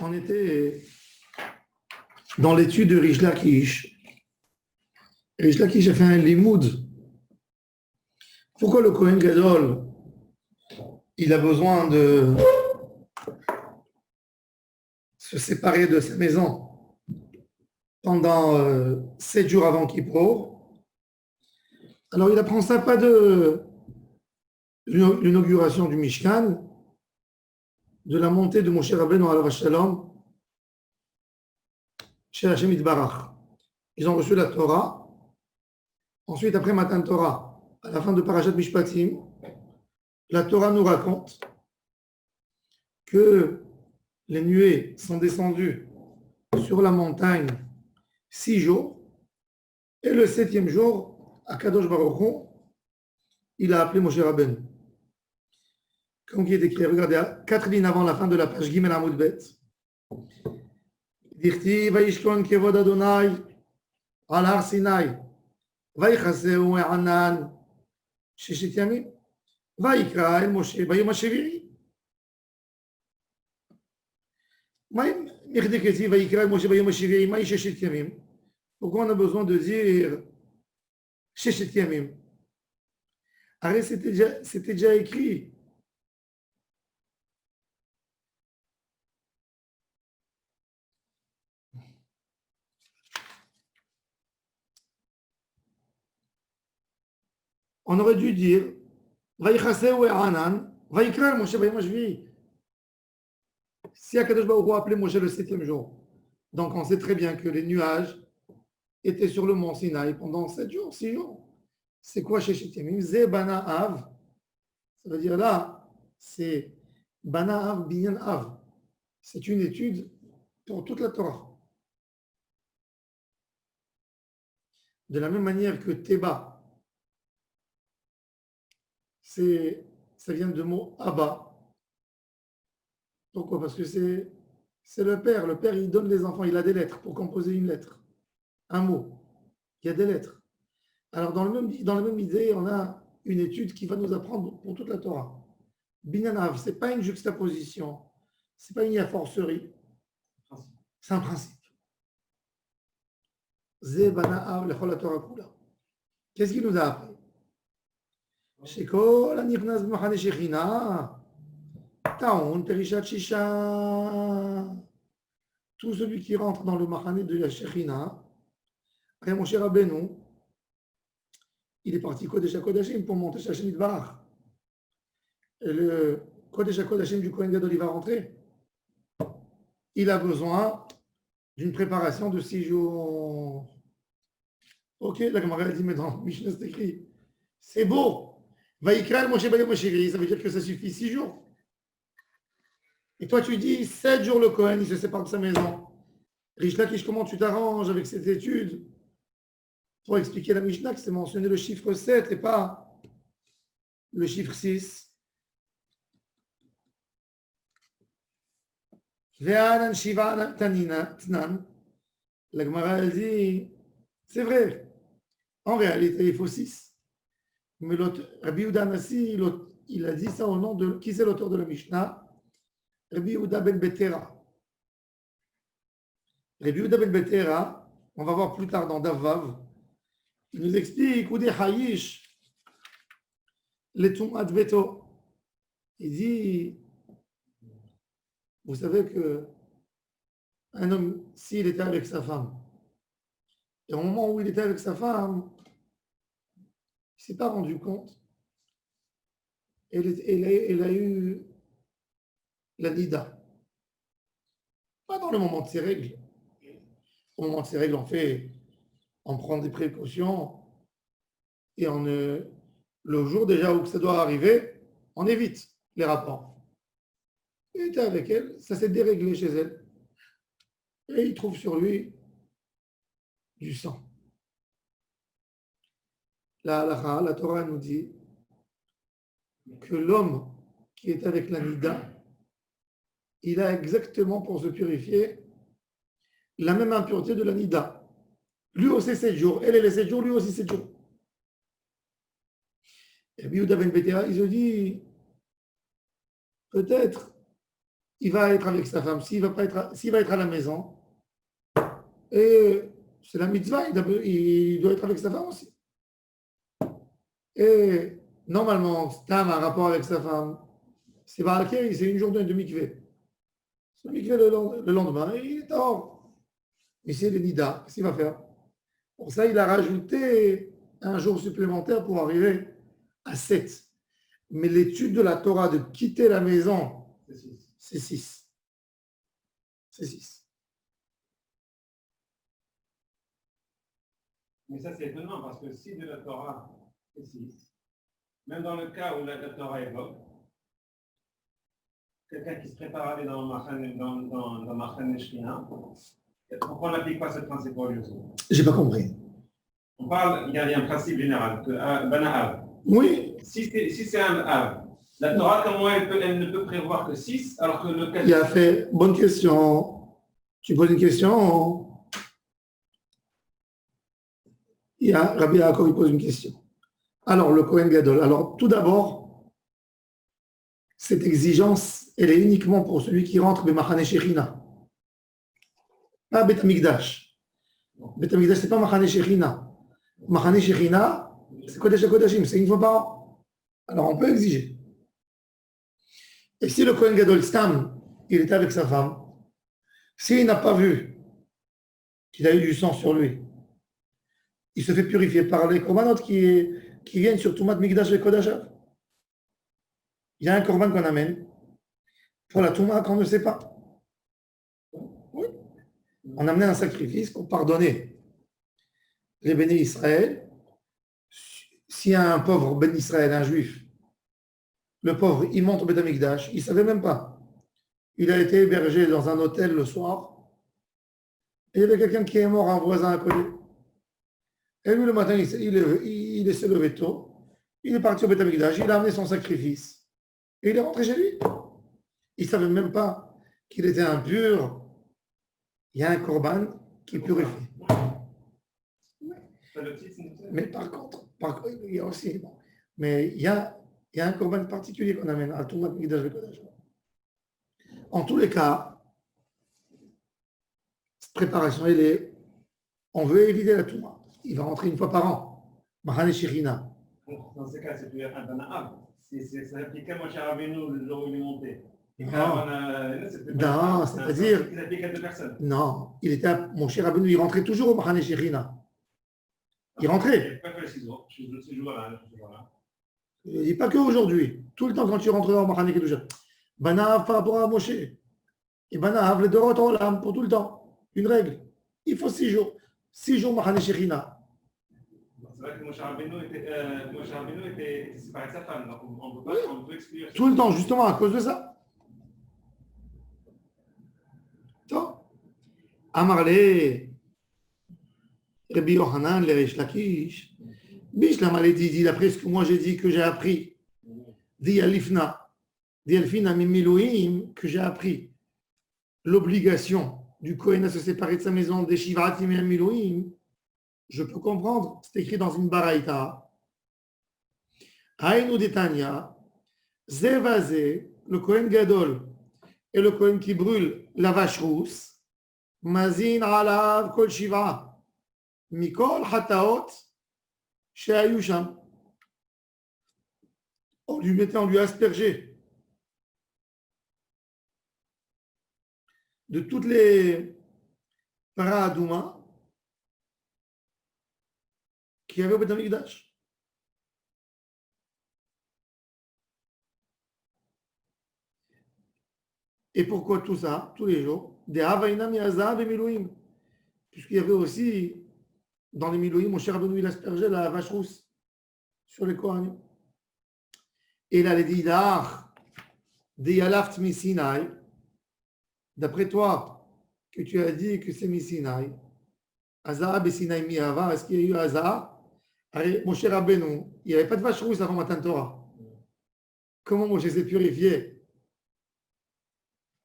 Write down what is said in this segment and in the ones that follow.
On était dans l'étude de Rish Lakish. Rish Lakish a fait un limoud. Pourquoi le Kohen Gadol, il a besoin de se séparer de sa maison pendant 7 jours avant Kippour? Alors il apprend ça pas de l'inauguration du Mishkan, de la montée de Moshe Rabbeinu alav Shalom chez Hashem Yitbarach. Ils ont reçu la Torah. Ensuite, après Matan Torah, à la fin de Parashat Mishpatim, la Torah nous raconte que les nuées sont descendues sur la montagne 6 jours, et le 7e jour, Akadosh Baruch Hu, il a appelé Moshe Rabbeinu. Comme il est écrit, regardez, 4 lignes avant la fin de la page Gimel Amud Bet. Dirti Vayishkon Kevod Adonai al Har Sinai Vayichaseu E'anan Sheshit Yamim Vayikra El Moshe Bayom HaSheviri. Pourquoi on a besoin de dire Sheshet Yamim? Arrête, c'était déjà écrit. On aurait dû dire Vayichaseu E'anan Vayikra El Moshe Bayom HaSheviri. Si Akadosh Baruch Hu a appelé Moshe le 7e jour, donc on sait très bien que les nuages étaient sur le mont Sinaï pendant 7 jours, 6 jours. C'est quoi Sheshet Yamim? Ze Bana Av. Ça veut dire là, c'est Bana Av Binyan Av. C'est une étude pour toute la Torah. De la même manière que Teba, ça vient du mot Abba. Pourquoi? Parce que c'est le père. Le père, il donne les enfants, il a des lettres pour composer une lettre, un mot. Il y a des lettres. Alors, dans la même idée, on a une étude qui va nous apprendre pour toute la Torah. Binanav, ce n'est pas une juxtaposition, ce n'est pas une forcerie, c'est un principe. Ze Banaav lechol la Torah kula. Qu'est-ce qu'il nous a appris? Shekol anirnaz b'machane shechina. Taon, Perishat Shisha. Tout celui qui rentre dans le Mahane de la Shechina, Moshe Rabbeinu, il est parti Kodesh HaKodashim pour monter chez Hashem Yitbarach. Et le Kodesh HaKodashim du Kohen Gadol, il va rentrer. Il a besoin d'une préparation de 6 jours. Ok, la Gemara dit, mais dans Mishnah, c'est écrit. C'est beau. Vaikra Moshe Bayom HaSheviri, ça veut dire que ça suffit 6 jours. Et toi, tu dis 7 jours le Kohen, il se sépare de sa maison. Rish Lakish, comment tu t'arranges avec cette étude pour expliquer la Mishnah que c'est mentionné le chiffre 7 et pas le chiffre 6. La Gemara elle dit, c'est vrai, en réalité il faut 6. Mais Rabbi Yehuda Nassi, il a dit ça au nom de, qui c'est l'auteur de la Mishnah? Rabbi Yehuda ben Betera. Rabbi Yehuda ben Betera, on va voir plus tard dans Davav, il nous explique où des haïsh, les tumat beto. Il dit, vous savez que un homme, s'il était avec sa femme, et au moment où il était avec sa femme, il ne s'est pas rendu compte, elle a eu la nida. Pas dans le moment de ses règles. Au moment de ses règles, on prend des précautions et le jour déjà où ça doit arriver, on évite les rapports. Il était avec elle, ça s'est déréglé chez elle. Et il trouve sur lui du sang. La Torah nous dit que l'homme qui est avec la nida, il a exactement pour se purifier la même impureté de la nida. Lui aussi 7 jours, elle est 7 jours, lui aussi 7 jours. Et Yehuda ben Betera, il se dit, peut-être il va être avec sa femme, s'il va être à la maison, et c'est la mitzvah, il doit être avec sa femme aussi. Et normalement, Stam a un rapport avec sa femme, c'est une journée de mikvé. C'est le mikvé le lendemain, et il est dehors. Ici, le Nida, qu'est-ce qu'il va faire? Pour ça, il a rajouté un jour supplémentaire pour arriver à 7. Mais l'étude de la Torah de quitter la maison, c'est 6. C'est 6. Mais ça, c'est étonnant parce que si de la Torah, c'est 6, même dans le cas où la Torah évoque, quelqu'un qui se prépare à aller dans Machan Shkina, pourquoi on n'applique pas ce principe pour lui aussi? J'ai pas compris. On parle, il y a un principe général, que Bana Oui. Si c'est un Av, la Torah, comment elle ne peut prévoir que 6, alors que le cas. Il a fait, bonne question. Tu poses une question. Il y a Rabbi Yaakov, il pose une question. Alors, le Kohen Gadol. Alors, tout d'abord, cette exigence, elle est uniquement pour celui qui rentre B'Machane Shechina. Pas Bet Amikdash. Bet Amikdash, c'est pas Machane Shechina. Machane Shechina, c'est Kodesh HaKodashim, c'est une fois par an. Alors, on peut exiger. Et si le Kohen Gadol Stam, il était avec sa femme, s'il n'a pas vu qu'il a eu du sang sur lui, il se fait purifier par les korbanot qui viennent sur Toumat Mikdash et Kodashav. Il y a un korban qu'on amène pour la Touma qu'on ne sait pas. Oui. On amenait un sacrifice pour pardonner les bénis Israël. S'il y a un pauvre béni Israël, un juif, le pauvre, il monte au Beth Amikdash, il ne savait même pas. Il a été hébergé dans un hôtel le soir, et il y avait quelqu'un qui est mort, un voisin à côté. Et lui, le matin, il s'est levé tôt, il est parti au Beth Amikdash, il a amené son sacrifice, et il est rentré chez lui. Il ne savait même pas qu'il était impur. Il y a un korban qui purifie. Mais par contre, il y a aussi, mais il y a un korban particulier qu'on amène à tout le monde. En tous les cas, cette préparation, on veut éviter la touma. Il va rentrer une fois par an. Mahane Shirina. Dans ce cas, c'est plus un Banahab. Ça applique à Moshe Rabbeinu le jour où il est monté. Non, c'est-à-dire. Il applique à 2 personnes. Non, mon cher Rabbeinu, il rentrait toujours au Mahane Shirina. Il rentrait. Il n'a pas fait 6 jours. Ce jour-là. Je ne dis pas qu'aujourd'hui. Tout le temps, quand tu rentres dans le Mahane Kedusha. Banahav par rapport à Moshe. Et Banahav, les deux retours l'âme pour tout le temps. Une règle. Il faut 6 jours. 6 jours Mahane Shirina. C'est vrai que Moshe Rabbeinu était séparé de sa femme. Donc on peut exclure. Tout le temps, justement, à cause de ça. Amarle, Rabbi Yohanan, le Reish Lakish, Bishlam a dit, d'après ce que moi j'ai dit, que j'ai appris, dit Alifna Mimilouim, que j'ai appris l'obligation du Kohen à se séparer de sa maison, des Shivatim et Milouim, je peux comprendre, c'est écrit dans une baraïta. Aïnou Detania, Zevazé, le Kohen Gadol, et le Kohen qui brûle la vache rousse, Mazin alav kol shiva, mikol hataot, she'ayu sham. On lui aspergeait de toutes les paradouma qu'il y avait au Beth Amikdash. Et pourquoi tout ça, tous les jours? Des Havaïna miazav et Milouim. Puisqu'il y avait aussi, dans les Milouim, mon cher Abounou, il aspergeait la vache rousse sur les Kohanim. Et là, les Didar, des Yalaft Misinaï, d'après toi, que tu as dit que c'est Misinaï, Azah Bessinaï Miava, est-ce qu'il y a eu Azah? Mon cher Abounou, il n'y avait pas de vache rousse avant Matan Torah. Comment Moshe s'est purifié?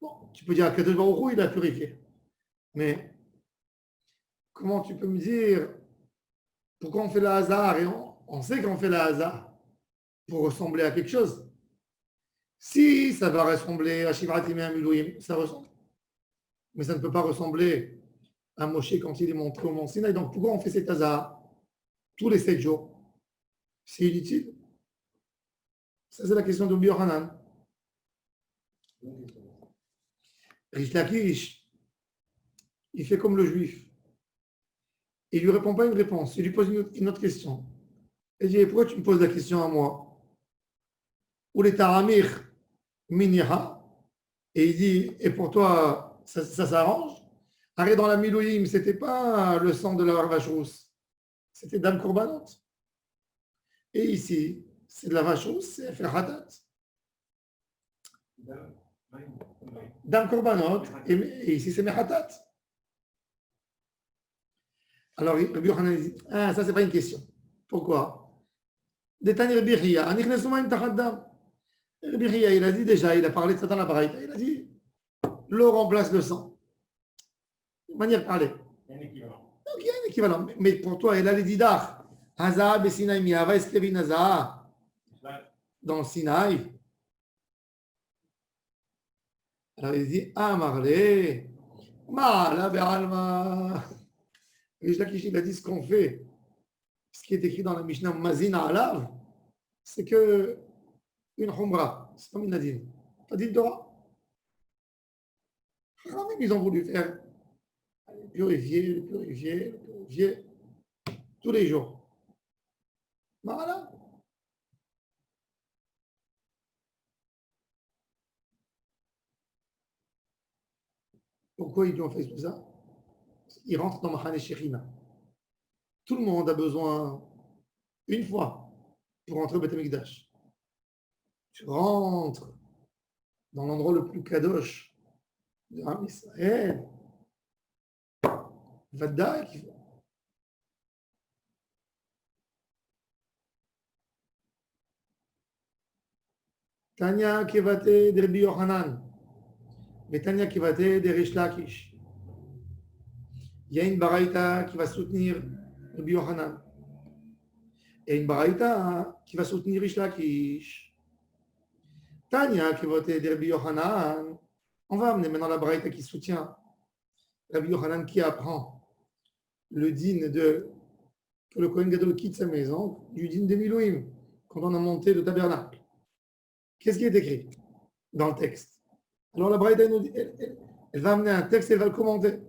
Bon, tu peux dire que Baruch Hu, il a purifié. Mais comment tu peux me dire pourquoi on fait le hasard et on sait qu'on fait le hasard pour ressembler à quelque chose? Si ça va ressembler à Shivratim et à Milouim, ça ressemble. Mais ça ne peut pas ressembler à Moshe quand il est montré au Mont Sinaï. Donc pourquoi on fait cet hasard tous les 7 jours? C'est inutile. Ça, c'est la question de Yohanan. Rish Lakish, il fait comme le juif. Il ne lui répond pas une réponse. Il lui pose une autre question. Il dit, pourquoi tu me poses la question à moi? Ou les Taramir Miniha. Et il dit, et pour toi, ça s'arrange? Arrête dans la Milouim, ce n'était pas le sang de la vache rousse. C'était Dame Korbanot. Et ici, c'est de la vache rousse, c'est faire Hatat. Dame Korbanot, et ici, c'est Mehatat. Alors, Rabbi Yochanan dit, ah, ça, c'est pas une question. Pourquoi? Détani Rabbi Chia, Anichnesuma im Tachaddam. Rabbi Chia, il a dit déjà, il a parlé de ça dans la Baraïta, il a dit, l'eau remplace le sang. De manière de parler. Il y a un équivalent. Donc, il y a un équivalent. Mais pour toi, il a les didach. Haza, Bessinaï, Miava, Eskerin, Haza. Dans le Sinaï. Alors, il dit, ah, Marley, Ma, la Be'alma. Et Lakish, il a dit ce qu'on fait. Ce qui est écrit dans la Mishnah Mazina Alav, c'est que une Khumra, c'est comme une Nadine. Pas dit Torah. Ils ont voulu faire purifier, tous les jours. Voilà. Pourquoi ils ont fait tout ça? Ils rentrent dans Mahane Shechina. Tout le monde a besoin, une fois, pour rentrer au Beth Amikdash. Tu rentres dans l'endroit le plus kadosh de Am Israël. Vadaï qu'il faut. Tanya Kevate de Rabbi Yochanan. Mais Tanya Kevate de Rish Lakish. Il y a une baraïta qui va soutenir Rabbi Yochanan. Et une baraïta qui va soutenir Rish Lakish. Tanya Kevate de Rabbi Yochanan. On va amener maintenant la baraïta qui soutient Rabbi Yochanan qui apprend le din de que le Kohen Gadol quitte sa maison, du din de Milouim, quand on a monté le tabernacle. Qu'est-ce qui est écrit dans le texte? Alors la Braïda, elle va amener un texte et elle va le commenter.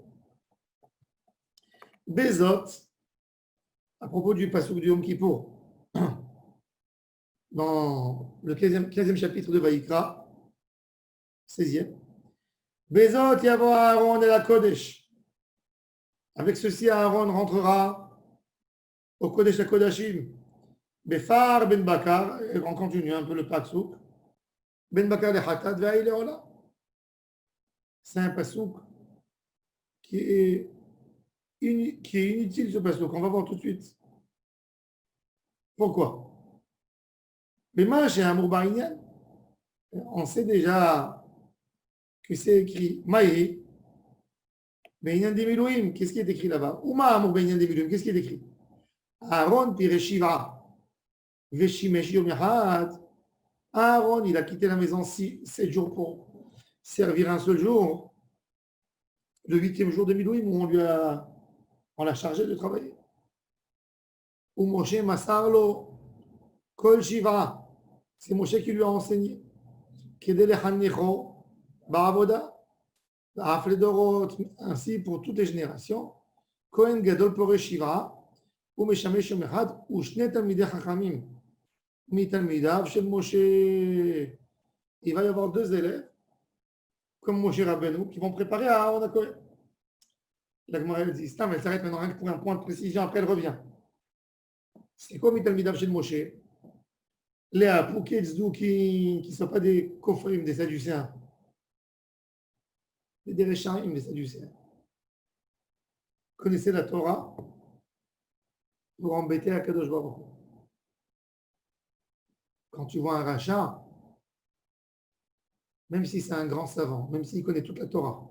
Bezot, à propos du Passouk du Yom Kippour, dans le 15e chapitre de Vaïkra, 16e. Bezot yavo Aaron et la Kodesh. Avec ceci, Aaron rentrera au Kodesh la Kodashim. Befar ben Bakar, et on continue un peu le Passouk. Ben Bakar le Hatat ve'aï le'ola. C'est un Passouk qui est inutile, ce Passouk. On va voir tout de suite. Pourquoi? Mais moi, j'ai un Mourbaïnian. On sait déjà que c'est écrit Maï, Beïnian de Milouim. Qu'est-ce qui est écrit là-bas? Ouma Amour Beïnian de Milouim. Qu'est-ce qui est écrit? Aaron Pireshiva. Veshimesh Yom Yahad. Aaron, il a quitté la maison 7 jours pour servir un seul jour. Le 8e jour de Milouim où on l'a chargé de travailler. Ou Moshe Masarlo Kol Shiva. C'est Moshe qui lui a enseigné. Kedele Hannecho Ba'avoda. Ainsi pour toutes les générations. Kohen Gadol Pore Shiva. Ou Meshamesh Yom Echad. Ou Shne Talmidei Chachamim. Mi Talmidav Shel Moshe. Il va y avoir 2 élèves, comme Moshe Rabbeinu, qui vont préparer à Aaron HaKohen. La Gemara dit, Stam, elle s'arrête maintenant rien que pour un point de précision, après elle revient. C'est quoi Mi Talmidav Shel Moshe? Les Apouketzdu qui ne sont pas des Kofrim, des Sadducéens. Des Réchaim, des Sadducéens. Connaissez la Torah pour embêter Akadosh Baruch Hu. Quand tu vois un rachat, même si c'est un grand savant, même s'il connaît toute la Torah,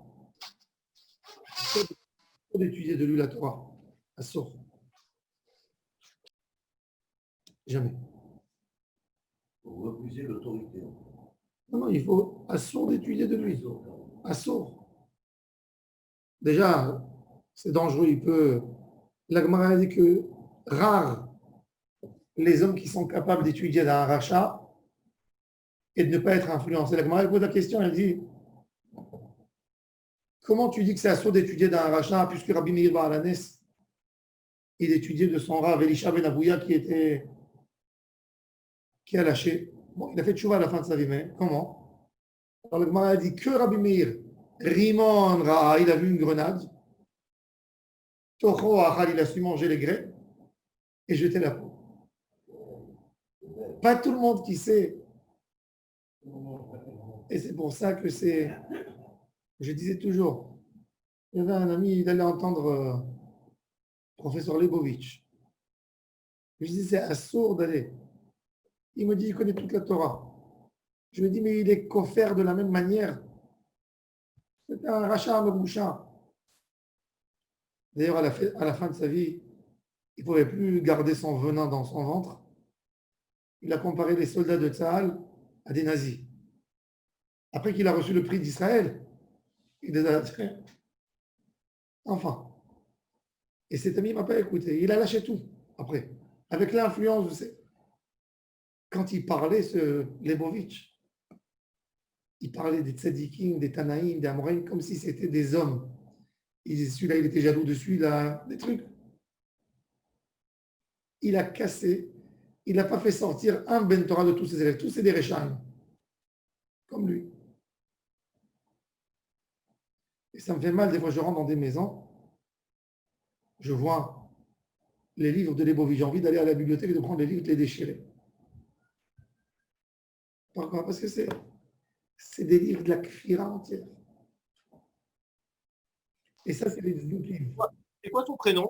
il faut d'étudier de lui la Torah, à sourd. Jamais. Pour refuser l'autorité. Non, il faut assourd d'étudier de lui. Assourd. Déjà, c'est dangereux. La Gemara a dit que rares les hommes qui sont capables d'étudier dans un rachat et de ne pas être influencés. La Gemara pose la question, elle dit comment tu dis que c'est assourd d'étudier dans un rachat puisque Rabbi Meir Bar Alanes, il étudiait de son Rav Elisha Ben Abouya qui a lâché. Bon, il a fait tchouva à la fin de sa vie, mais comment? Alors la Gemara a dit que Rabbi Meir, Rimon Ra'a, il a vu une grenade. Toho Achal, il a su manger les grès et jeter la peau. Pas tout le monde qui sait. Et c'est pour ça que je disais toujours, il y avait un ami, il allait entendre professeur Lebovitch. Je disais, c'est assourd d'aller. Il me dit, il connaît toute la Torah. Je lui dis, mais il est coffert de la même manière. C'est un rachat, un boucha. D'ailleurs, à la fin de sa vie, il ne pouvait plus garder son venin dans son ventre. Il a comparé les soldats de Tzahal à des nazis. Après qu'il a reçu le prix d'Israël, il les a fait. Enfin. Et cet ami ne m'a pas écouté. Il a lâché tout après. Avec l'influence, vous savez, quand il parlait, ce Lebovitch, il parlait des tzadikim, des tanaïm, des amoraïm, comme si c'était des hommes. Il disait, celui-là, il était jaloux de celui-là, des trucs. Il a cassé, il n'a pas fait sortir un Ben Torah de tous ses élèves. Tous c'est des Réchaim, comme lui. Et ça me fait mal, des fois, je rentre dans des maisons, je vois les livres de Lebovitch. J'ai envie d'aller à la bibliothèque et de prendre les livres et de les déchirer. Pourquoi? Parce que c'est des livres de la kfira entière. Et ça, c'est les livres. C'est quoi ton prénom?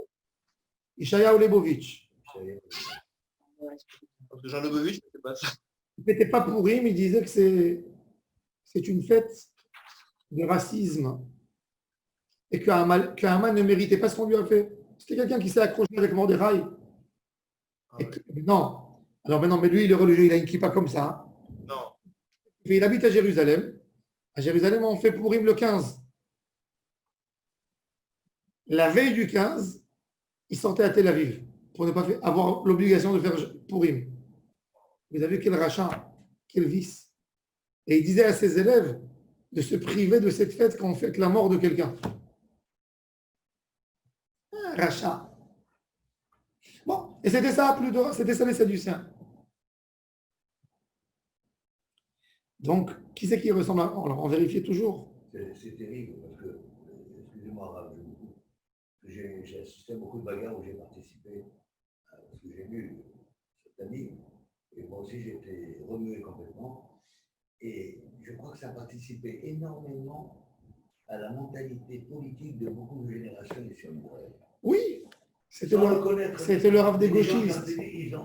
Ishayahu Lebovitch. Parce que Jean Lebovitch, je ne sais pas ça. Il n'était pas pourri, mais il disait que c'est une fête de racisme et qu'Haman ne méritait pas ce qu'on lui a fait. C'était quelqu'un qui s'est accroché avec Mordechai. Non. Alors maintenant, mais lui, il est religieux, il a une kippa comme ça. Non. Et il habite à Jérusalem. À Jérusalem, on fait Pourim le 15. La veille du 15, il sortait à Tel Aviv pour ne pas avoir l'obligation de faire Pourim. Vous avez vu quel rachat, quel vice. Et il disait à ses élèves de se priver de cette fête quand on fête la mort de quelqu'un. Un rachat. Bon, et c'était ça, c'était ça les Sadducéens. Donc, qui c'est qui ressemble à... On vérifiait toujours. C'est terrible parce que, excusez-moi, j'ai assisté à beaucoup de bagarres où j'ai participé, parce que j'ai vu cet ami, et moi aussi j'ai été remué complètement. Et je crois que ça a participé énormément à la mentalité politique de beaucoup de générations ici en Israël. Oui, c'était le rave des gauchistes. Ils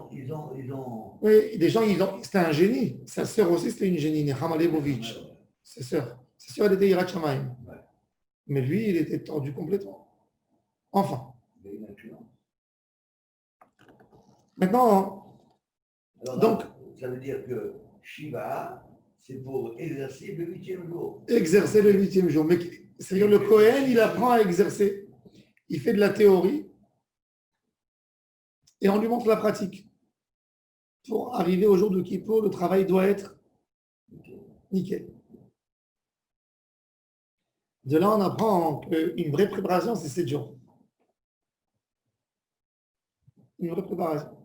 ont... Oui, des gens, c'était un génie. Sa sœur aussi, c'était une génie, Nechama Lebovitch. Sa sœur, elle était Yirat Shamayim. Ouais. Mais lui, il était tordu complètement. Enfin. Maintenant, alors, donc, ça veut dire que Shiva, c'est pour exercer le 8e jour. Exercer le 8e jour. Mais c'est-à-dire le Kohen, il apprend à exercer. Il fait de la théorie et on lui montre la pratique. Pour arriver au jour de Kippour, le travail doit être nickel. De là, on apprend qu'une vraie préparation, c'est 7 jours. Une vraie préparation.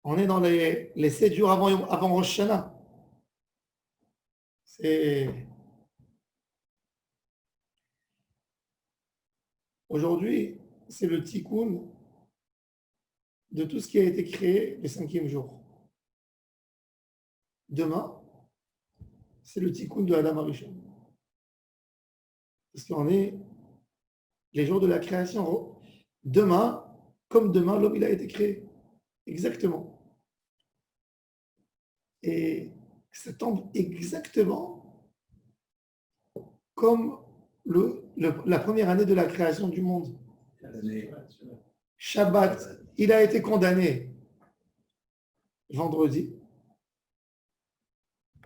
On est dans les 7 jours avant Rosh Hashanah. Aujourd'hui, c'est le tikkun de tout ce qui a été créé le 5e jour. Demain, c'est le tikkun de Adam Arishon. Parce qu'on est les jours de la création. Demain, comme demain, l'homme il a été créé. Exactement. Et ça tombe exactement comme la première année de la création du monde. Shabbat, il a été condamné vendredi.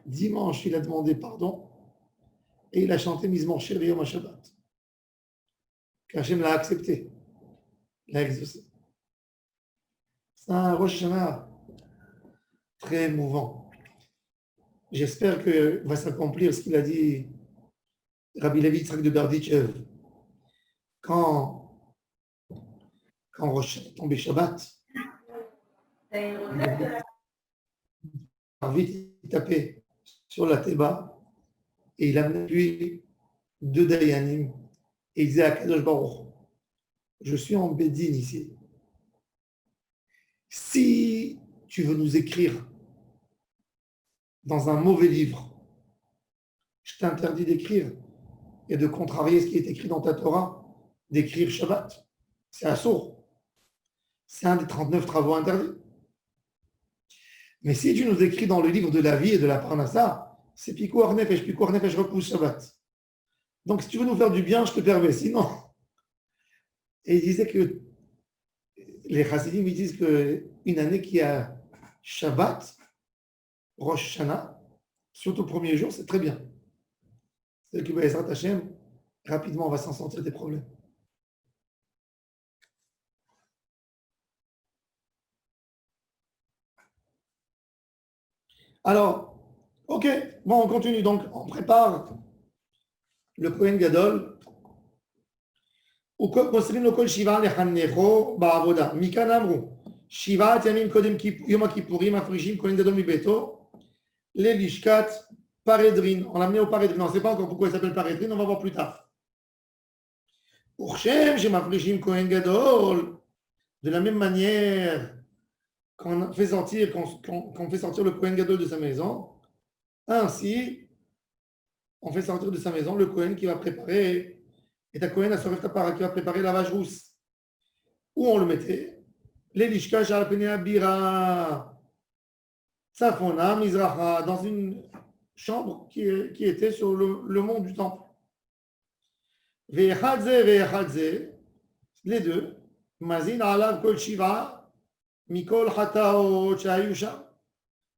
Dimanche, il a demandé pardon et il a chanté Mizmor Shir Yom HaShabbat. Qu'Hachem l'a accepté, l'a exaucé. C'est un Rosh Hashanah très émouvant. J'espère que va s'accomplir ce qu'il a dit Rabbi Levi Yitzhak de Berditchev. Quand Rosh est tombé Shabbat, vite il tapait sur la Théba et il a appuyé 2 Dayanim et il disait à Kadosh Baruch, je suis en Bédine ici. Si tu veux nous écrire dans un mauvais livre, je t'interdis d'écrire et de contrarier ce qui est écrit dans ta Torah, d'écrire Shabbat. C'est assourd. C'est un des 39 travaux interdits. Mais si tu nous écris dans le livre de la vie et de la Parnassa, c'est Pikuach Nefesh repousse Shabbat. Donc si tu veux nous faire du bien, je te permets, sinon. Et il disait que les Chassidim ils disent qu'une année qui a Shabbat, Rosh Hashanah, surtout le premier jour, c'est très bien. C'est que B'ezrat Hashem, rapidement on va s'en sortir des problèmes. Alors, ok, bon, on continue. Donc, on prépare le Kohen Gadol. מוסרים לו כל שבעה לחנכו בעבודה. מכאן אמרו, 7 ימים קודם יום הכיפורים מפרישים כהן גדול מביתו ללשכת פרדרין. On l'a amené au Paredrin. On ne sait pas encore pourquoi il s'appelle Paredrin, on va voir plus tard. וכשם שמפרישים כהן גדול, de la même manière qu'on fait sortir le Kohen Gadol de sa maison, ainsi, on fait sortir de sa maison le Kohen qui va préparer, et ta Kohen qui va préparer la vache rousse. Où on le mettait? Les Lishka Shalpenia Bira Safona Mizracha, dans une chambre qui était sur le mont du temple. Ve'echadze, les deux, Mazin Alav Kol Shiva. Mikol Hataot Shayusha,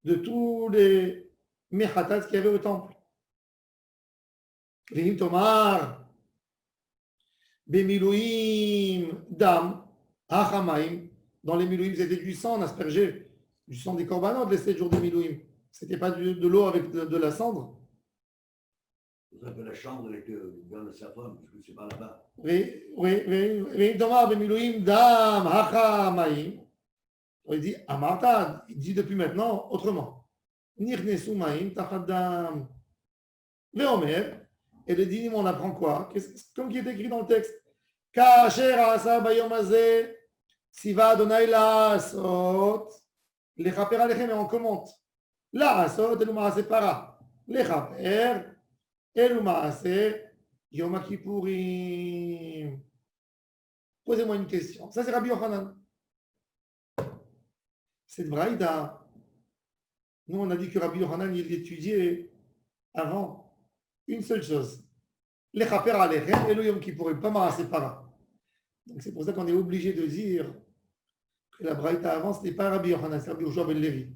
de tous les Mechatats qu'il y avait au temple. Vehim Tomar, Bemilouim, Dam, Achamaim, dans les Milouim, c'était du sang, on aspergeait du sang des corbanotes les 7 jours de Milouim. C'était pas de l'eau avec de la cendre. C'est un peu la chambre avec dans le safran, parce que c'est pas là-bas. Vehim Tomar, Bemilouim, Dam, Achamaim. Il dit Amartad, il dit depuis maintenant autrement. Nirnesu Maim, Tachadam, Veomer, et le dinim, on apprend quoi? Comme qui est écrit dans le texte. Kasher Asa Bayom Azeh, Siva Adonai La Asot, Lechaper Alechem, et on commente. La Asot, Elu Maase Para, Lechaper, Elu Maase, Yom Kippourim. Posez-moi une question. Ça, c'est Rabbi Yochanan. Cette braïda, nous on a dit que Rabbi Yochanan il étudiait avant une seule chose, les chaper alechem et le yom kippourim, pas marasepara. Donc c'est pour ça qu'on est obligé de dire que la braïda avant ce n'est pas Rabbi Yochanan, c'est Rabbi Yoshua ben Levi.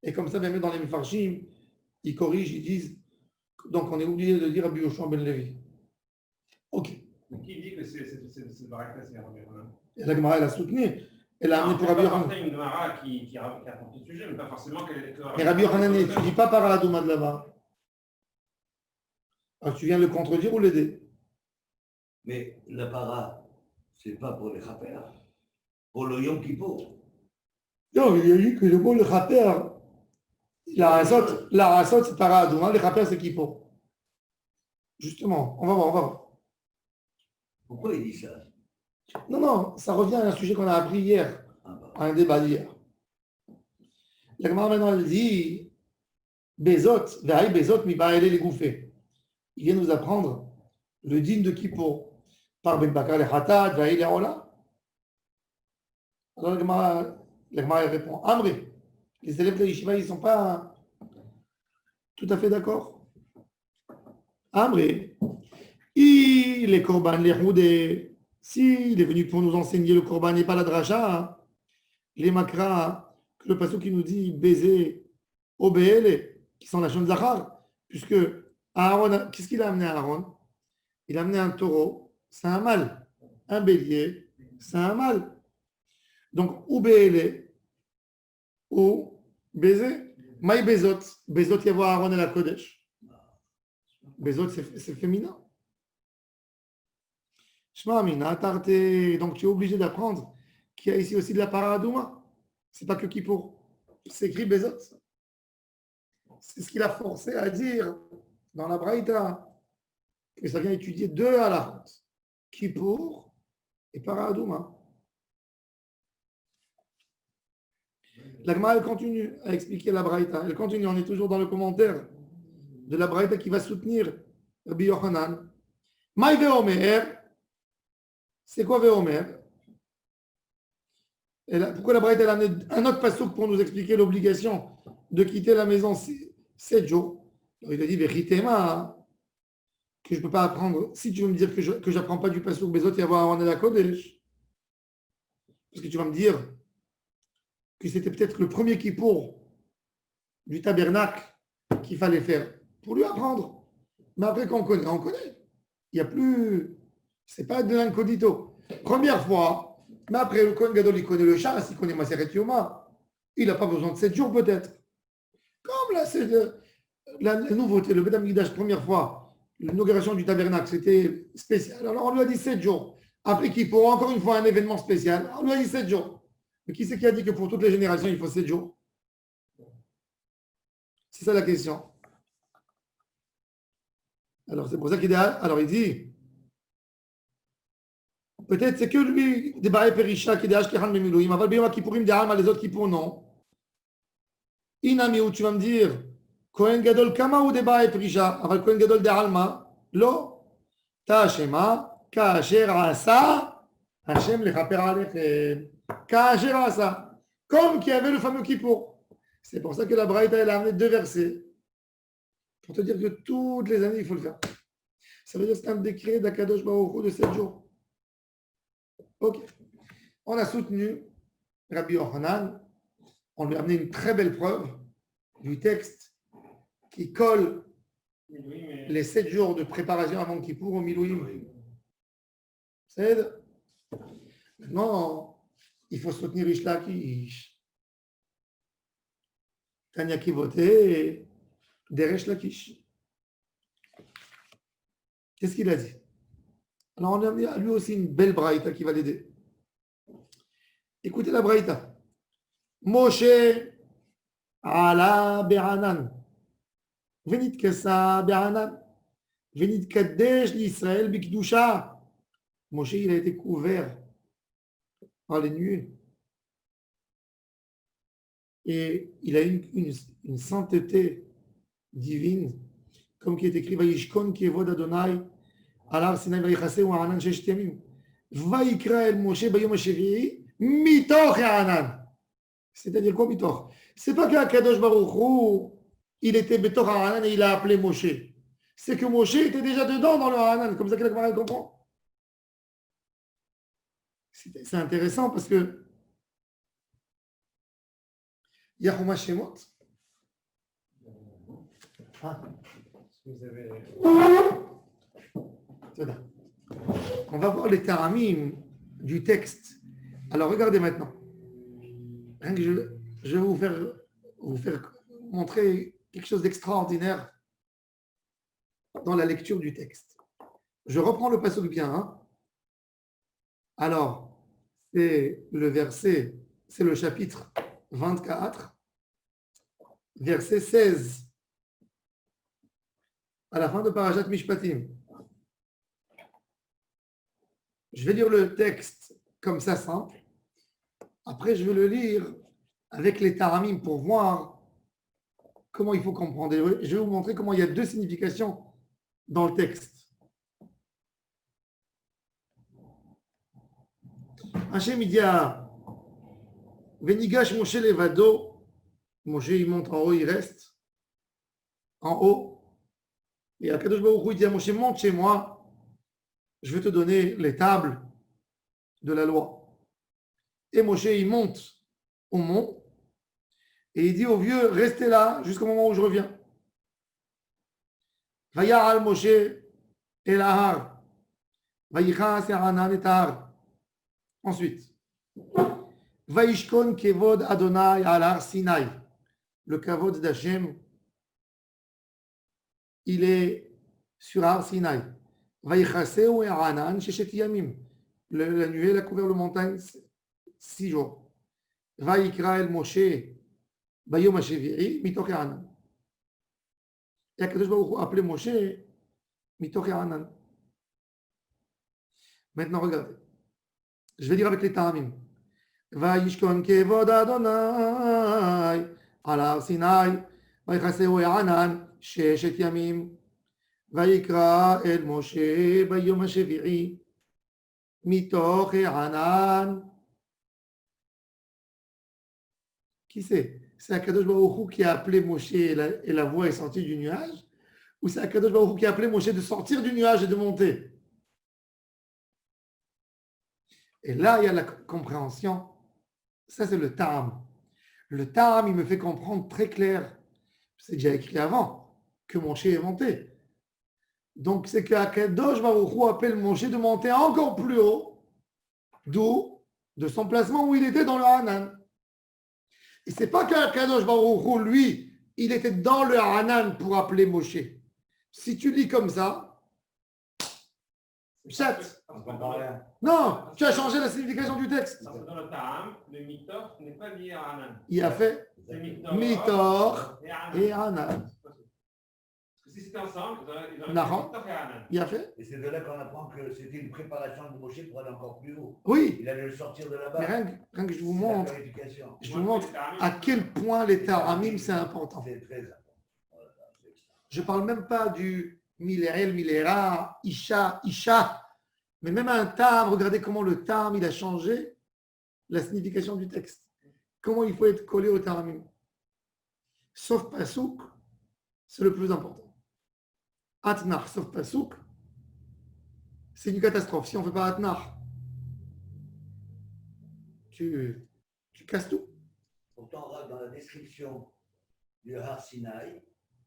Et comme ça même dans les Mefarshim, ils corrigent, ils disent, donc on est obligé de dire Rabbi Yoshua ben Levi. Ok. Qui dit que c'est braïda, c'est Rabbi Yochanan? Et la Gemara elle a soutenu. Elle a amené pour Rabbi Yochanan. Une Gemara qui raconte le sujet, mais pas forcément qu'elle. Mais Rabbi Yochanan n'étudie pas par Adouma de là-bas. Alors tu viens le contredire ou l'aider? Mais la para, c'est pas pour les chaper, pour le Yom Kippour. Non, il a dit que le mot le chaper, la rasot c'est par Adouma, le chaper c'est Kippo. Justement, on va voir. Pourquoi il dit ça? Non, ça revient à un sujet qu'on a appris hier, à un débat d'hier. La Gemara maintenant elle dit Bezot, Ve'ai Bezot mi ba'ele les gouffés. Il vient nous apprendre le din de Kippo par Ben Bakar le Hatat, Ve'ai le Ola. Alors la Gemara répond Amri, les élèves de l'Yeshiva ils ne sont pas tout à fait d'accord. Amri, il est Korban, les Roudé. S'il est venu pour nous enseigner le Korban et pas la Dracha, les Makra, que le passage qui nous dit baiser Obéele, qui sont la Shon Zachar, puisque Aaron, qu'est-ce qu'il a amené à Aaron? Il a amené un taureau, c'est un mâle. Un bélier, c'est un mâle. Donc, ou Béele, ou baiser. Maï Bezot. Bezot, il y a Aaron et la Kodesh. Bezot, c'est féminin. Shema Amina, Tarte. Donc, tu es obligé d'apprendre qu'il y a ici aussi de la Paradouma. C'est pas que Kippour. C'est écrit Bezot. C'est ce qu'il a forcé à dire dans la Braïta. Et ça vient étudier deux à la France. Kippour et Paradouma. La Gemara, elle continue à expliquer la Braïta. Elle continue, on est toujours dans le commentaire de la Braïta qui va soutenir Rabbi Yochanan. Maï Veomer. C'est quoi Veomer? Pourquoi la Braïta a amené un autre passouk pour nous expliquer l'obligation de quitter la maison 7 jours? Alors, il a dit Veritema, que je ne peux pas apprendre. Si tu veux me dire que je n'apprends pas du passouk Bezot et avoir un la Kodesh, parce que tu vas me dire que c'était peut-être le premier kippour du tabernacle qu'il fallait faire pour lui apprendre. Mais après qu'on connaît, on connaît. Il n'y a plus. C'est pas de l'incognito. Première fois, mais après le Kohen Gadol, il connaît le chasse, il connaît Maseret Yoma. Il n'a pas besoin de 7 jours peut-être. Comme là, c'est la nouveauté, le Beth Amikdash, première fois, l'inauguration du tabernacle, c'était spécial. Alors on lui a dit 7 jours. Après qu'il pourra encore une fois un événement spécial, on lui a dit 7 jours. Mais qui c'est qui a dit que pour toutes les générations, il faut 7 jours? C'est ça la question. Alors c'est pour ça qu'il dit, alors il dit, peut-être c'est que lui, des Baé Perisha, qui est des Ashkehan Memilouim, Aval Beyom Kippourim, des Alma, les autres Kippour, non. Inami, où tu vas me dire, Kohen Gadol Kama ou des Baé Perisha, Aval Kohen Gadol des Alma, lo, Ta Shema, Kaasher Asa, Hashem Lechaper Alechem. Comme qu'il y avait le fameux Kippour. C'est pour ça que la Braïta, elle a amené 2 versets. Pour te dire que toutes les années, il faut le faire. Ça veut dire que c'est un décret d'Akadosh Baruch Hu de 7 jours. Ok. On a soutenu Rabbi Yochanan. On lui a amené une très belle preuve du texte qui colle les 7 jours de préparation avant Kippour au Milouim. C'est maintenant. Il faut soutenir Ish Lakish. Tanya qui votait, Deresh Lakish. Qu'est-ce qu'il a dit? Alors, on a mis à lui aussi une belle braïta qui va l'aider. Écoutez la braïta. Moshe ala Be'anan. Venit Kessa Be'anan. Venit Kadesh l'Israël Bikdusha. Moshe, il a été couvert par les nuées. Et il a une sainteté divine, comme qui est écrit Vayishkon Kevod Adonai, Alav Sinai Vayichase ou Anan Shesh Yamim. Vayikra El Moshe Bayom HaShevi'i Mitoch Anan. C'est-à-dire quoi Mitoch? C'est pas qu'Akadosh Baruch Hu, il était Betoch Anan et il a appelé Moshe. C'est que Moshe était déjà dedans dans le Anan, comme ça que la Gemara comprend. C'est intéressant parce que il y a Chumash Shemot. On va voir les taramim du texte. Alors regardez maintenant. Je vais vous faire montrer quelque chose d'extraordinaire dans la lecture du texte. Je reprends le pasuk bien. Hein. Alors, c'est le verset, c'est le chapitre 24, verset 16, à la fin de Parashat Mishpatim. Je vais lire le texte comme ça, simple. Après, je vais le lire avec les taramim pour voir comment il faut comprendre. Je vais vous montrer comment il y a 2 significations dans le texte. Hachem, il dit à Venigash Moshe Levado. Moshe, il monte en haut, il reste en haut. Et Akadosh Baruch Hu, il dit à Moshe, monte chez moi, je vais te donner les tables de la loi. Et Moshe, il monte au mont. Et il dit au vieux, restez là jusqu'au moment où je reviens. Vaya'al Moshe el Ahar. Vayichas Hanan et Ahar. Ensuite, Vaishkon Kevod Adonai al Har Sinai. Le Kavod d'Hachem, il est sur Har Sinai. Vayichaseu et Hanan Sheshet Yamim. La nuée, elle a couvert le montagne 6 jours. Vayikra el Moshe Bayom HaShevi'i Mitoch Hanan. Et Akadosh Baruch Hu a appelé Moshe Mitoch Hanan. Maintenant, regardez. Je vais dire avec les Ta'amim. Vayishkon Kevod Adonai al Har Sinai. Vayichaseu et Hanan Sheshet Yamim. ויקרא אל משה ביום השביעי מתוך הענן. Qui c'est? C'est Akadosh Baruch Hu qui a appelé Moshe et la voix est sortie du nuage? Ou c'est Akadosh Baruch Hu qui a appelé Moshe de sortir du nuage et de monter? Et là, il y a la compréhension. Ça, c'est le Ta'am. Le Ta'am, il me fait comprendre très clair, c'est déjà écrit avant, que Moshe est monté. Donc, c'est qu'Akadosh Baruch Hu appelle Moshe de monter encore plus haut, d'où? De son placement où il était dans le Hanan. Et c'est pas qu'Akadosh Baruch Hu, lui, il était dans le Hanan pour appeler Moshe. Si tu lis comme ça, chat. Non, tu as changé la signification du texte. Parce que dans le Ta'am, le Mitoch n'est pas lié à Hanan. Il a fait C'est Mitor et Hanan. et Hanan. Si c'était ensemble, ils auraient fait Nahon. Mitoch et Hanan. Il a fait? Et c'est de là qu'on apprend que c'était une préparation de Moshe pour aller encore plus haut. Oui, Il allait le sortir de là-bas. mais rien que je vous C'est la montre, vérification. je vous montre à quel point les Ta'amim c'est important. C'est très important. Voilà, c'est extra. Je ne parle même pas du Milérel, Miléra, Isha, Isha, mais même un Tam, regardez comment le Tam il a changé la signification du texte. Comment il faut être collé au Ta'amim. Sauf Pasouk, c'est le plus important. Atnar, sauf Pasouk, c'est une catastrophe. Si on ne fait pas Atnar, tu casses tout. Pourtant, dans la description du Har Sinai,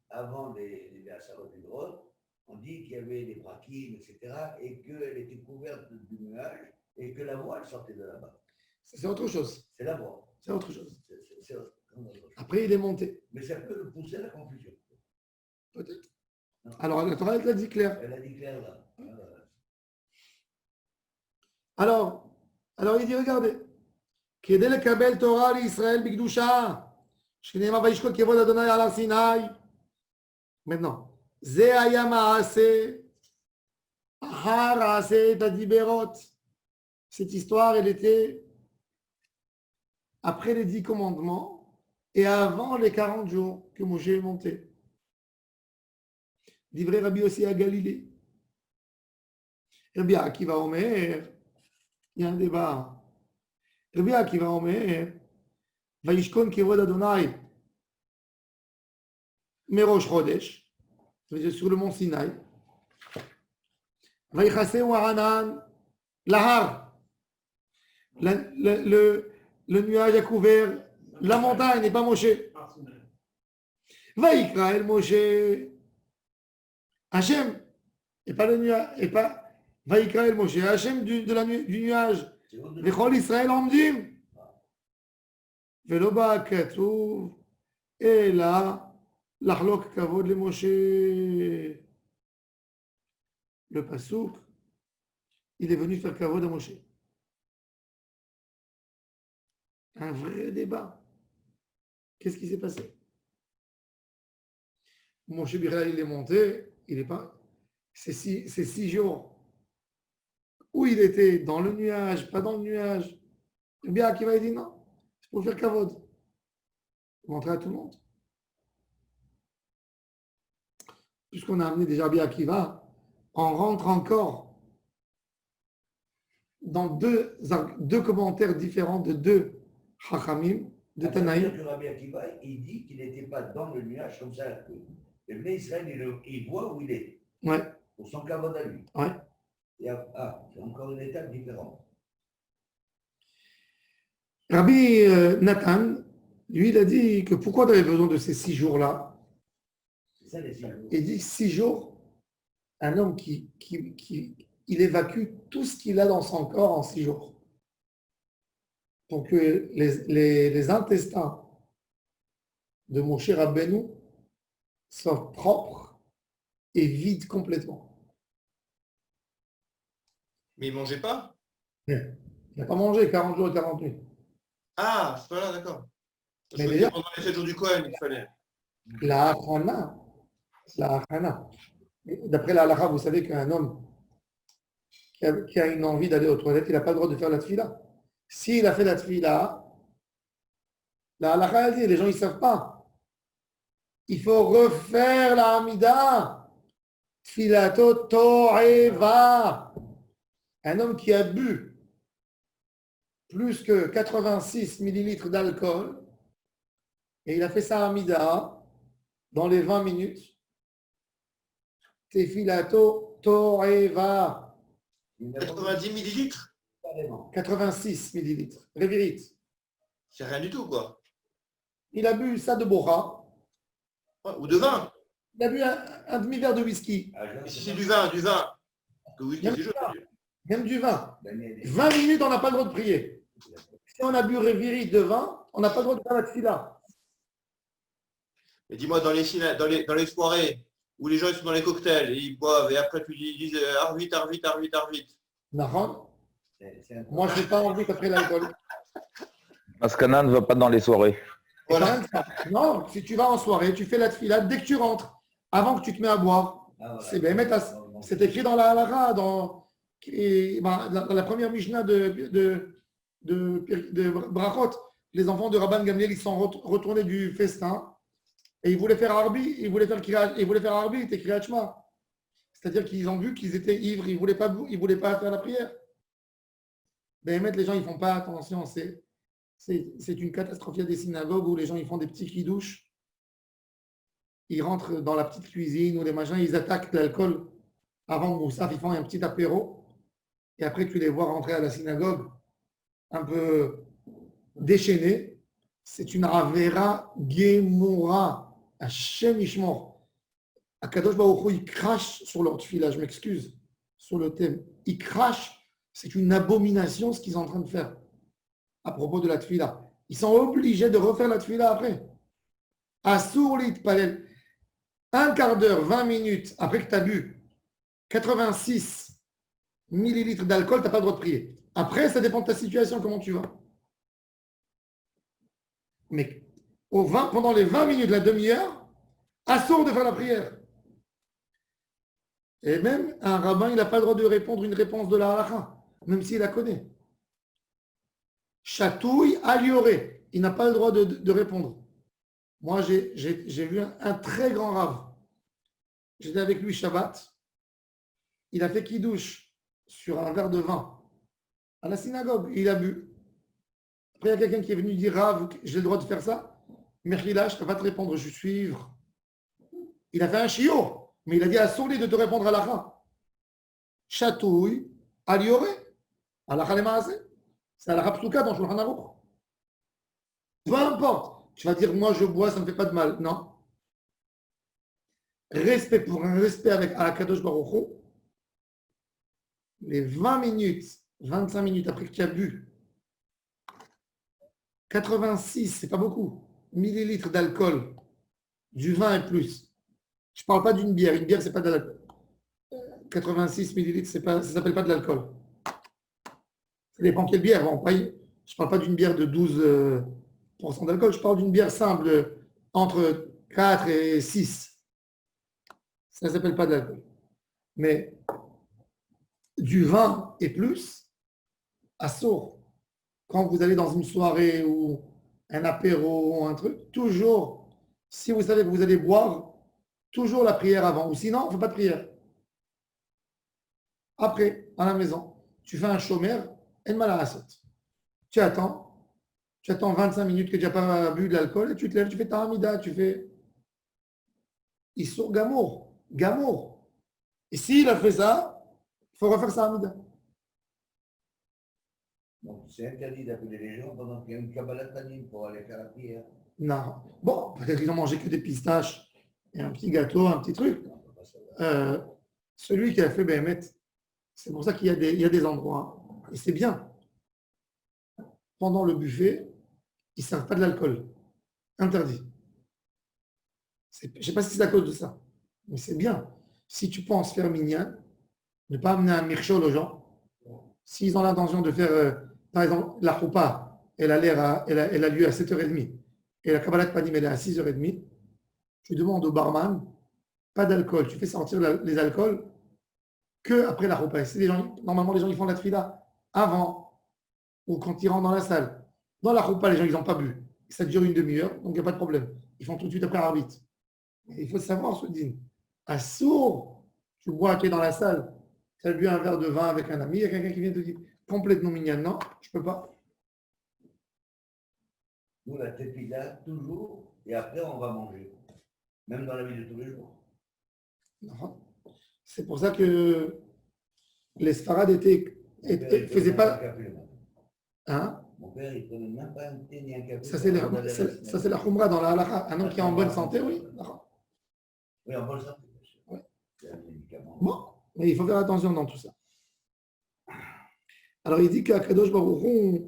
avant les Asarot et Drot, on dit qu'il y avait des braquines, etc., et qu'elle était couverte du nuage, et que la voile sortait de là-bas. C'est autre chose. C'est la voile. C'est autre chose. C'est autre chose. Après, il est monté. Mais ça peut pousser à la confusion. Peut-être. Alors, la Torah, elle l'a dit clair. Elle a dit clair là. Alors, il dit, regardez. כדי לקבל תורה לישראל בקדושה, שנאמר וישקול כבוד אדוני על הר סיני. Maintenant, זה היה מעשה, אחר עשה את הדיברות. Cette histoire, elle était après les 10 commandements et avant les 40 jours que Moshe est monté. Divrei Rabbi aussi à Galilée. Rabbi Akiva Omer, il y a un débat. Rabbi Akiva Omer, Vaishkon Kevod Adonai, Merosh Chodesh, sur le mont Sinaï. Vaïchaseu Hanan, Lahar. Le nuage a couvert la montagne et pas Moshe. Vaïkra el Moshe. Hachem, et pas le nuage, et pas Vaïkra el Moshe. Hachem du nuage. Vechol Israël omdim. Velo ba katuv. Et là, l'achlok kavod le Moshe. Le pasouk, il est venu faire kavod à Moshe. Un vrai débat. Qu'est-ce qui s'est passé? Moshe Bichal, il est monté, il n'est pas. C'est 6 jours où il était dans le nuage, pas dans le nuage. Le bien qui va dire non, c'est pour faire kavod. Montrer à tout le monde. Puisqu'on a amené déjà bien Akiva, on rentre encore dans deux commentaires différents de deux Chachamim, de Tanaïm. Rabbi Akiva, il dit qu'il n'était pas dans le nuage comme ça. Le Bnei Israël, il voit où il est. Ouais. Pour son kavod à lui. Ouais. C'est encore une étape différente. Rabbi Nathan, Lui, il a dit que pourquoi tu avais besoin de ces 6 jours-là? C'est ça les 6 jours. Il dit 6 jours, un homme il évacue tout ce qu'il a dans son corps en 6 jours. Pour que les intestins de Moshe Rabbeinu soient propres et vides complètement. Mais il mangeait pas? Il n'a pas mangé 40 jours et 40 nuits. Ah, c'est pas là, d'accord. Je Mais croyais déjà- que pendant les 7 jours du Cohen, il fallait. La hachana. D'après la halakha, vous savez qu'un homme qui a une envie d'aller aux toilettes, il n'a pas le droit de faire la tfila. S'il a fait la tfila, la halakha, elle dit, les gens, ils ne savent pas. Il faut refaire la Hamida. Tfilato to'eva. Un homme qui a bu plus que 86 millilitres d'alcool et il a fait sa Hamida dans les 20 minutes. Tefilato to'eva. 90 millilitres? 86 millilitres. Révérite. C'est rien du tout, quoi. Il a bu ça de Bora. Ouais, ou de vin. Il a bu un demi-verre de whisky. Et si c'est du vin, du vin. Que oui, c'est juste. Même du vin. 20 minutes, on n'a pas le droit de prier. Si on a bu révérite de vin, on n'a pas le droit de faire la tfila. Mais dis-moi, dans les soirées où les gens ils sont dans les cocktails et ils boivent et après tu dis arvite, arvite, arvite, arvite. Nahon, moi, je n'ai pas envie après l'alcool. Askana ne va pas dans les soirées. Voilà. Non, si tu vas en soirée, tu fais la tfila dès que tu rentres, avant que tu te mets à boire. C'est c'est écrit dans la halakha, dans la première Mishnah de Brachot. Les enfants de Rabban Gamliel, ils sont retournés du festin et ils voulaient faire Arbi, ils voulaient faire Arbi et Kriyat Shema. C'est-à-dire qu'ils ont vu qu'ils étaient ivres, ils ne voulaient pas faire la prière. Mais les gens, ils ne font pas attention. C'est une catastrophe. Il y a des synagogues où les gens ils font des petits kidouches. Ils rentrent dans la petite cuisine ou les machins, ils attaquent l'alcool avant le moussaf, ils font un petit apéro. Et après, tu les vois rentrer à la synagogue un peu déchaînés. C'est une ravera gemura. Hashem Ishmor. Akadosh Baruch Hu, il crache sur leur tefila, je m'excuse, sur le thème. Il crache, c'est une abomination ce qu'ils sont en train de faire à propos de la tefila. Ils sont obligés de refaire la tefila après. Assour l'itpalel. Un quart d'heure, 20 minutes après que tu as bu 86 millilitres d'alcool, tu n'as pas le droit de prier. Après, ça dépend de ta situation, comment tu vas. Mais pendant les 20 minutes, la demi-heure, assour de faire la prière. Et même un rabbin, il n'a pas le droit de répondre une réponse de la halakha, même s'il la connaît. Chatouille, alioré, il n'a pas le droit de répondre. Moi, j'ai vu un très grand rave. J'étais avec lui Shabbat. Il a fait kidouche sur un verre de vin à la synagogue. Il a bu. Après, il y a quelqu'un qui est venu dire Rav, j'ai le droit de faire ça. Merchila, je ne peux pas te répondre, je suis ivre. Il a fait un chiot, mais il a dit à Souli de te répondre à la fin. Chatouille, alioré, à la Khalemaase. C'est à la Rapsuka dans Shulchan Aruch. Peu importe. Tu vas dire, moi je bois, ça ne me fait pas de mal. Non. Respect pour un respect avec Akadosh Baruch Hu. Les 20 minutes, 25 minutes après que tu as bu 86, c'est pas beaucoup, millilitres d'alcool, du vin et plus. Je ne parle pas d'une bière. Une bière, c'est pas de l'alcool. 86 millilitres, ça ne s'appelle pas de l'alcool. Ça dépend quelle bière. Bon, je ne parle pas d'une bière de 12% d'alcool. Je parle d'une bière simple entre 4 et 6. Ça ne s'appelle pas de l'alcool. Mais du vin et plus, à sourd. Quand vous allez dans une soirée ou un apéro ou un truc, toujours, si vous savez que vous allez boire, toujours la prière avant. Ou sinon, on ne fait pas de prière. Après, à la maison, tu fais un chômeur, elle m'a la saute. Tu attends 25 minutes que tu n'as pas bu de l'alcool et tu te lèves, tu fais ta hamida, tu fais Issour Gamour. Et s'il a fait ça, il faut refaire sa hamida. Donc c'est interdit d'appeler les gens pendant qu'il y a une Kabbalat Panim pour aller faire la prière. Non. Bon, peut-être qu'ils ont mangé que des pistaches et un petit gâteau, un petit truc. On peut pas savoir. Celui qui a fait Béhémet, c'est pour ça qu'il y a des endroits, et c'est bien. Pendant le buffet, ils ne servent pas de l'alcool. Interdit. Je ne sais pas si c'est à cause de ça, mais c'est bien. Si tu penses faire minyan, ne pas amener un mirchol aux gens. S'ils ont l'intention de faire, par exemple, la choupa, elle a lieu à 7h30, et la Kabbalat Panim, elle est à 6h30, tu demandes au barman, pas d'alcool, tu fais sortir les alcools que après la choupa. Normalement, les gens ils font la tfila avant ou quand ils rentrent dans la salle. Dans la choupa, les gens ils n'ont pas bu. Ça dure une demi-heure, donc il n'y a pas de problème. Ils font tout de suite après l'arbitre. Il faut savoir ce dîne. À sourd, tu bois, tu es dans la salle, tu as bu un verre de vin avec un ami, il y a quelqu'un qui vient te dire complètement mignon, non, je ne peux pas. Nous, la tefila, toujours, et après, on va manger. Même dans la vie de tous les jours. Non. C'est pour ça que les Sfarades faisaient pas. Hein? Mon père, il ne prenait même pas un thé ni un café. Ça, c'est la khumra dans la halakha. Un homme qui est en bonne santé, oui. Oui, en bonne santé, bien sûr. Ouais. C'est un médicament. Bon, mais il faut faire attention dans tout ça. Alors, il dit qu'Akadosh Baruch Hu,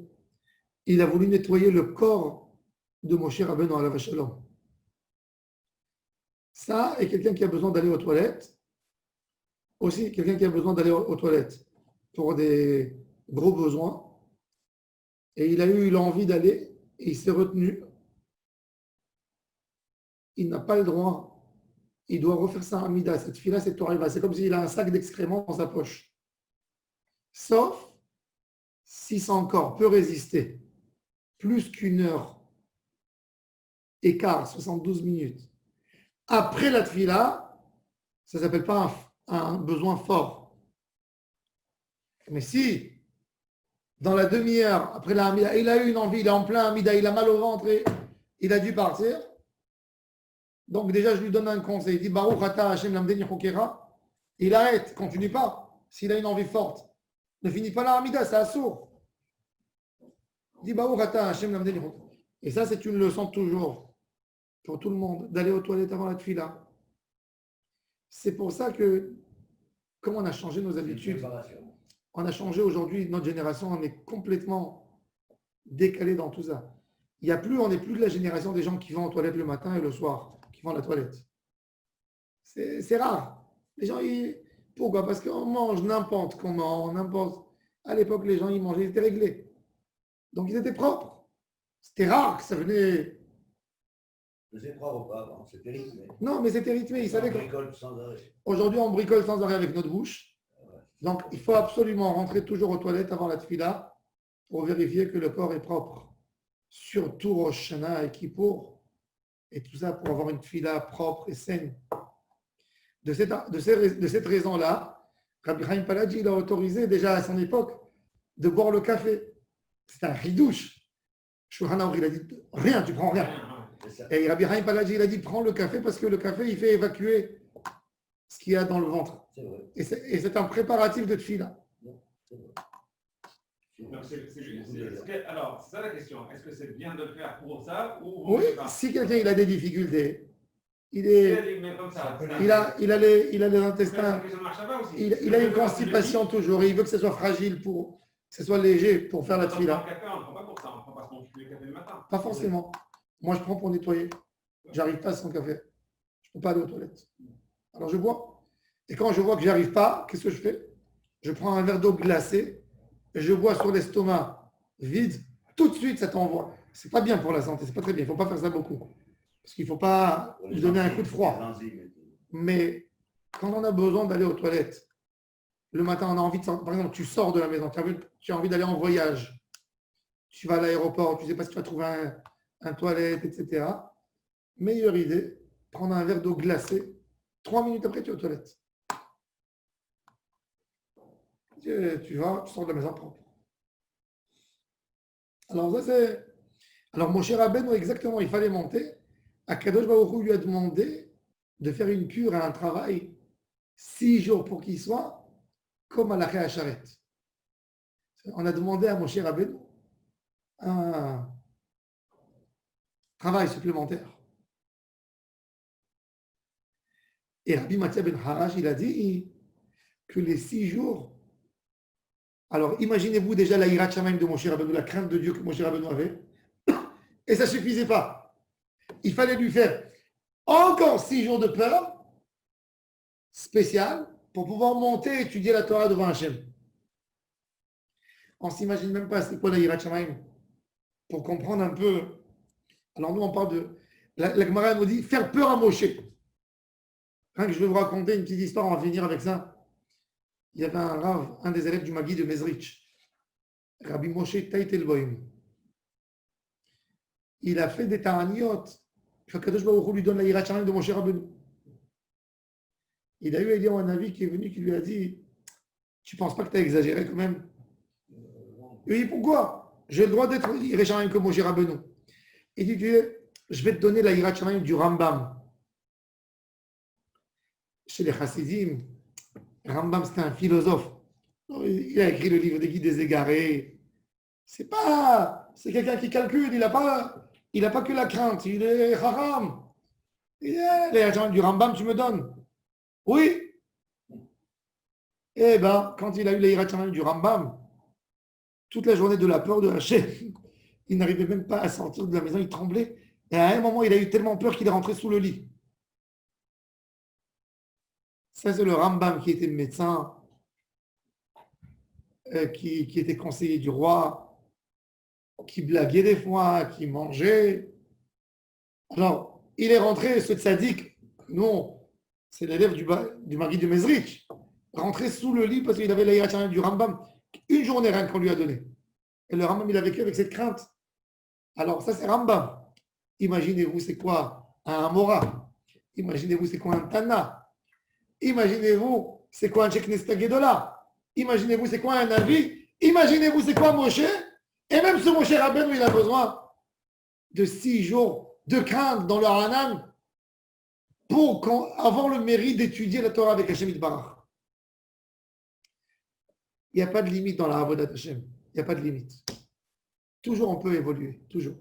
il a voulu nettoyer le corps de Moshe Rabbeinu alav shalom. Ça, et quelqu'un qui a besoin d'aller aux toilettes, aussi quelqu'un qui a besoin d'aller aux toilettes pour des gros besoins, et il a eu l'envie d'aller, et il s'est retenu. Il n'a pas le droit. Il doit refaire ça à Mida. Cette fille-là, c'est Torah. C'est comme s'il a un sac d'excréments dans sa poche. Sauf si son corps peut résister plus qu'une heure et quart, 72 minutes. Après la tfila, ça ne s'appelle pas un besoin fort. Mais si, dans la demi-heure, après la Hamida, il a eu une envie, il est en plein Hamida, il a mal au ventre et il a dû partir. Donc déjà, je lui donne un conseil. Il dit, Baruch ata Hashem lamdeni chokera. Il arrête, continue pas. S'il a une envie forte, ne finit pas la Hamida, c'est assourd. Il dit, Baruch ata Hashem lamdeni chokera. Et ça, c'est une leçon toujours pour tout le monde, d'aller aux toilettes avant la tfila. C'est pour ça que, comme on a changé nos habitudes, on a changé aujourd'hui, notre génération, on est complètement décalé dans tout ça. On n'est plus de la génération des gens qui vont aux toilettes le matin et le soir, qui vont à la toilette. C'est rare. Les gens, pourquoi? Parce qu'on mange n'importe comment, n'importe. À l'époque, les gens, ils mangeaient, ils étaient réglés. Donc, ils étaient propres. C'était rare que ça venait. C'est propre ou pas, c'était rythmé. Non, mais c'était rythmé. Ils savaient On bricole sans arrêt. Aujourd'hui, on bricole sans arrêt avec notre bouche. Donc, il faut absolument rentrer toujours aux toilettes avant la tfila pour vérifier que le corps est propre. Surtout Rosh Hashanah et Kippour, et tout ça pour avoir une tfila propre et saine. De cette raison-là, Rabbi Chaim Paladji, il a autorisé déjà à son époque de boire le café. C'est un ridouche. Shulchan Aruch, il a dit rien, tu prends rien. Et Rabbi Chaim Paladji, il a dit prends le café parce que le café, il fait évacuer ce qu'il y a dans le ventre. C'est vrai. Et c'est un préparatif de tfila. Alors, c'est ça la question. Est-ce que c'est bien de le faire pour ça ou Oui, si quelqu'un il a des difficultés, il a les intestins, il a une constipation toujours, et il veut que ce soit fragile, que ce soit léger pour faire la tfila. On ne prend pas pour ça, on ne prend pas pour le café le matin. Pas forcément. Moi, je prends pour nettoyer. J'arrive pas sans café. Je ne peux pas aller aux toilettes. Alors, je bois. Et quand je vois que j'arrive pas, qu'est-ce que je fais? Je prends un verre d'eau glacée et je bois sur l'estomac vide. Tout de suite, ça t'envoie. C'est pas bien pour la santé, c'est pas très bien. Il ne faut pas faire ça beaucoup. Parce qu'il ne faut pas lui donner un coup de froid. Mais quand on a besoin d'aller aux toilettes, le matin, on a envie de sortir. Par exemple, tu sors de la maison, tu as envie d'aller en voyage. Tu vas à l'aéroport, tu ne sais pas si tu vas trouver un toilette, etc. Meilleure idée, prendre un verre d'eau glacée. 3 minutes après, tu es aux toilettes. Tu vas, tu sors de la maison propre. Alors, ça c'est. Alors, Moshe Rabbeinu, exactement, il fallait monter. Akadosh Baruch Hu lui a demandé de faire une cure et un travail 6 jours pour qu'il soit comme à la Charet. On a demandé à Moshe Rabbeinu un travail supplémentaire. Et Rabbi Matzia ben Harash, il a dit que les 6 jours. Alors, imaginez-vous déjà la Hirat Shamayim de Moshe Rabbeinu, la crainte de Dieu que Moshe Rabbeinu avait. Et ça ne suffisait pas. Il fallait lui faire encore 6 jours de peur spécial pour pouvoir monter et étudier la Torah devant Hachem. On ne s'imagine même pas c'est quoi la Hirat Shamayim. Pour comprendre un peu. Alors nous, on parle de... La Gemara nous dit faire peur à Moshe. Rien que je vais vous raconter une petite histoire, on va finir avec ça. Il y avait un rave, un des élèves du Magui de Mezrich, Rabbi Moshe Taitelboim. Il a fait des ta'aniot. Kadosh Baruch Hu lui donne la Hirat Shamayim de Moshe Rabbeinu. Il a eu Eliyahu Hanavi qui est venu, qui lui a dit tu ne penses pas que tu as exagéré quand même? Il lui dit pourquoi? J'ai le droit d'être Hirat Shamayim comme Moshe Rabbeinu. Il dit je vais te donner la Hirat Shamayim du Rambam. Chez les Chassidim, Rambam c'était un philosophe. Il a écrit le livre des Guides des Égarés. C'est quelqu'un qui calcule. Il n'a pas que la crainte. Il est haram. Il est les agents du Rambam, tu me donnes. Oui. Eh bien, quand il a eu les Hirat Shamayim du Rambam, toute la journée de la peur de Hachem, il n'arrivait même pas à sortir de la maison, il tremblait. Et à un moment, il a eu tellement peur qu'il est rentré sous le lit. Ça, c'est le Rambam qui était médecin, qui était conseiller du roi, qui blaguait des fois, qui mangeait. Alors, il est rentré, ce tzaddik, non, c'est l'élève du mari de Mezrich, rentré sous le lit parce qu'il avait la Hirat Shamayim du Rambam, une journée rien qu'on lui a donné. Et le Rambam, il a vécu avec cette crainte. Alors, ça, c'est Rambam. Imaginez-vous, c'est quoi un Amora? Imaginez-vous, c'est quoi un Tana? Imaginez-vous, c'est quoi un Cheknesta Gedola? Imaginez-vous, c'est quoi un Navi? Imaginez-vous, c'est quoi Moshe? Et même ce Moshe Rabbeinu, il a besoin de 6 jours de crainte dans le Hanan pour avoir le mérite d'étudier la Torah avec Hashem Yitbarach. Il n'y a pas de limite dans la Avodat Hashem. Il n'y a pas de limite. Toujours on peut évoluer, toujours.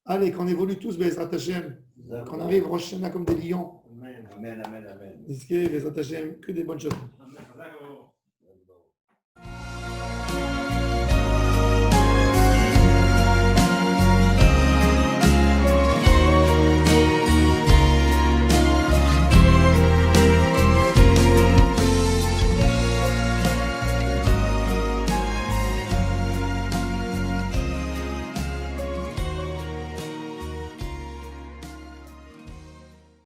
Allez, qu'on évolue tous, Bezrat Hashem, qu'on arrive Rosh Hashanah comme des lions. Amen, amen, amen. Bezrat Hashem, que des bonnes choses. Amen.